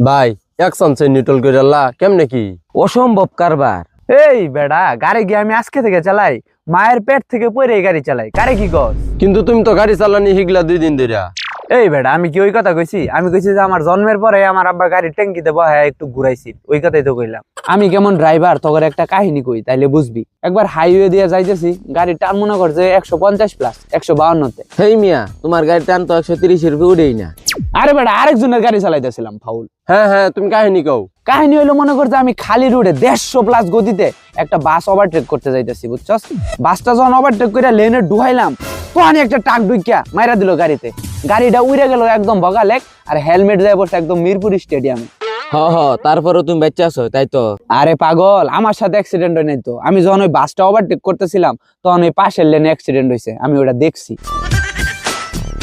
ভাই একশন নিটল করে কেমনে কি অসম্ভব কারবার। এই বেড়া গাড়ি গিয়ে আমি আজকে থেকে চালাই, মায়ের পেট থেকে পরে গাড়ি চালাই, গাড়ি কি কস? কিন্তু তুমি তো গাড়ি চালানি শিখলা 2 দিন ধরে। এই বেড়া আমি কি ওই কথা কইছি? আমি কইছি যে আমার জন্মের পরে আমার আব্বা গাড়ির ট্যাঙ্কিতে বহায় একটু ঘুরাইছি, ওই কথাই তো কইলাম। আমি কেমন ড্রাইভার তোর একটা কাহিনী কই তাইলে বুঝবি। একবার হাইওয়ে দিয়ে যাইতেছি, গাড়ির টান মনে করছে 150 প্লাস 152-তে। হেই মিয়া, তোমার গাড়ির টান তো 130-এর উপরে উঠেই না। আরে বেড়া আরেকজনের গাড়ি চালাইতেছিলাম ফাউল। হ্যাঁ হ্যাঁ, তুমি কাহিনী কও। কাহিনী হইলো মনে করছে আমি খালি রোডে 150 প্লাস গতিতে একটা বাস ওভারটেক করতে যাইতেছি, বুঝছস? বাসটা যখন ওভারটেক করে লেনে ঢুকাইলাম, তো আমি একটা ট্রাক ঢুকিয়া মাইরা দিল গাড়িতে। গাড়িটা উড়ে গেল একদম বগালেক, আর হেলমেট যায় বসে একদম মিরপুর স্টেডিয়ামে। তারপরও তুমি বেঁচে আছো, তাই তো? আরে পাগল, আমার সাথে অ্যাক্সিডেন্ট হয় নাই তো। আমি যখন ওই বাসটা ওভারটেক করতেছিলাম তখন ওই পাশের লেনে অ্যাক্সিডেন্ট হয়েছে, আমি ওটা দেখছি।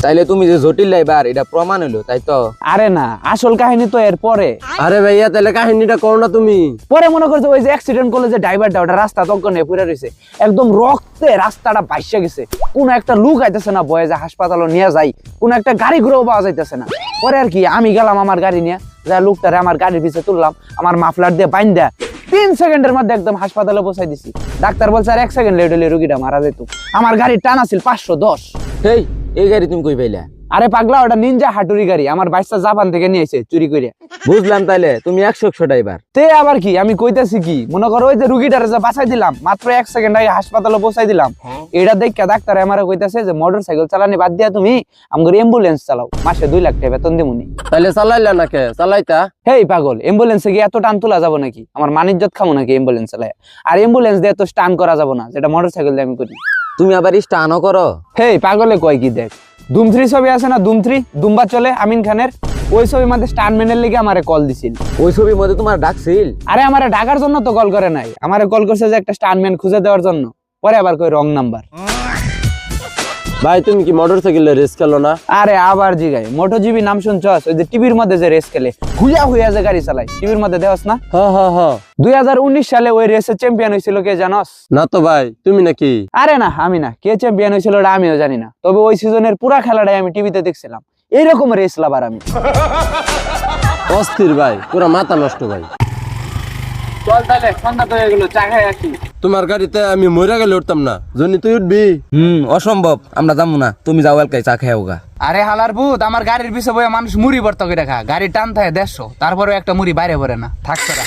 তাইলে তুমি যে জটিল ড্রাইভার এটা প্রমাণ হলো, তাই তো? আরে না, আসল কাহিনী তো এর পরে। আরে ভাইয়া তাহলে কাহিনীটা কও না তুমি। পরে মনে করছে ওই যে অ্যাক্সিডেন্ট করলে যে ড্রাইভারটা, ওটা রাস্তা তজ্ঞ নিয়ে পড়ে রয়েছে, একদম রক্তে রাস্তাটা বাইসা গেছে। কোন একটা লোক আইতেছে না বয়ে যে হাসপাতালে নিয়ে যাই, কোন একটা গাড়ি ঘুরেও পাওয়া যাইতেছে না। পরে আর কি আমি গেলাম আমার গাড়ি নিয়ে, যা লোকটারে আমার গাড়ির পিছিয়ে তুললাম, আমার মাফলার দিয়ে বাইন্দা 3 সেকেন্ডের মধ্যে একদম হাসপাতালে পৌঁছাই দিছি। ডাক্তার বলছে আর 1 সেকেন্ড লেট হলে রোগীটা মারা যেত। আমার গাড়ির টান আছিল 510। হেই, এই গাড়ি তুমি কই পাইলা? আরে পাগলা, ওটা নিনজা হাটুরি গাড়ি, আমার বাইসটা জাপান থেকে নিয়ে এসে চুরি করে। বুঝলাম, তাইলে তুমি 100 ড্রাইভার। তে আবার কি আমি কইতেছি কি, মনে করো ওই যে রুগীটারে যে বাঁচাই দিলাম, মাত্র 1 সেকেন্ড আগে হাসপাতালে পৌঁছাই দিলাম। এটা দেখে ডাক্তার আমারে কইতাছে যে মোটরসাইকেল চালানি বাদ দিয়া তুমি আমগো অ্যাম্বুলেন্স চালাও, মাসে 2 লাখ টাকা বেতন দিমুনি। তাহলে চালাইলা না কে? চালাইতা। হেই পাগল, অ্যাম্বুলেন্সে গিয়ে এত টান তোলা যাবো নাকি? আমার মানিজ্জত খামো নাকি অ্যাম্বুলেন্স চালায়? আর অ্যাম্বুলেন্স দিয়ে তো স্টান করা যাবো না, যেটা মোটরসাইকেল দিয়ে আমি করি। তুমি আবার স্টানও করো? হেই পাগলে কয় কি, দেখ ধুম3 ছবি আছে না, ধুম3 দুম্বা চলে আমিন খানের, ওই ছবির মধ্যে স্টানম্যানের লেগে আমারে কল দিছিল। ওই ছবির মধ্যে তোমার ডাকছিল? আরে আমারে ডাকার জন্য তো কল করে নাই, আমারে কল করছে যে একটা স্টানম্যান খুঁজে দেওয়ার জন্য। পরে আবার কই রং নাম্বার। ভাই তুমি কি মোটরসাইকেলে রেস খেলো না? আরে আবার জিগাই, মোটোজিবি নাম শুনছস? ওই যে টিভির মধ্যে যে রেস খেলে, হুইয়া হুইয়া যে গাড়ি চালায়, টিভির মধ্যে দেখছ না? হ্যাঁ হ্যাঁ হ্যাঁ। 2019 সালে ওই রেসের চ্যাম্পিয়ন হয়েছিল কে জানস? না তো ভাই, তুমি নাকি? আরে না, আমি না। কে চ্যাম্পিয়ন হয়েছিল ওটা আমিও জানি না, তবে ওই সিজনের পুরা খেলাটাই আমি টিভিতে দেখছিলাম। এইরকম রেস লাভার আমি। অস্থির ভাই, পুরা মাথা নষ্ট ভাই। চল তাহলে, সন্ধ্যা তো হয়ে গেল, চা খাই আসি। তোমার গাড়িতে আমি মরে গেলে উঠতাম না, জনি তুই উঠবি? অসম্ভব, আমরা যাবো না, তুমি যাও এলকাই চা খাও গা। আরে হালার ভূত, আমার গাড়ির পিছে বয়ে মানুষ মুড়ি ভর্তা করে রাখা, গাড়ি টান থাকে 150, তারপরে একটা মুড়ি বাইরে পড়ে না, থাকছে না।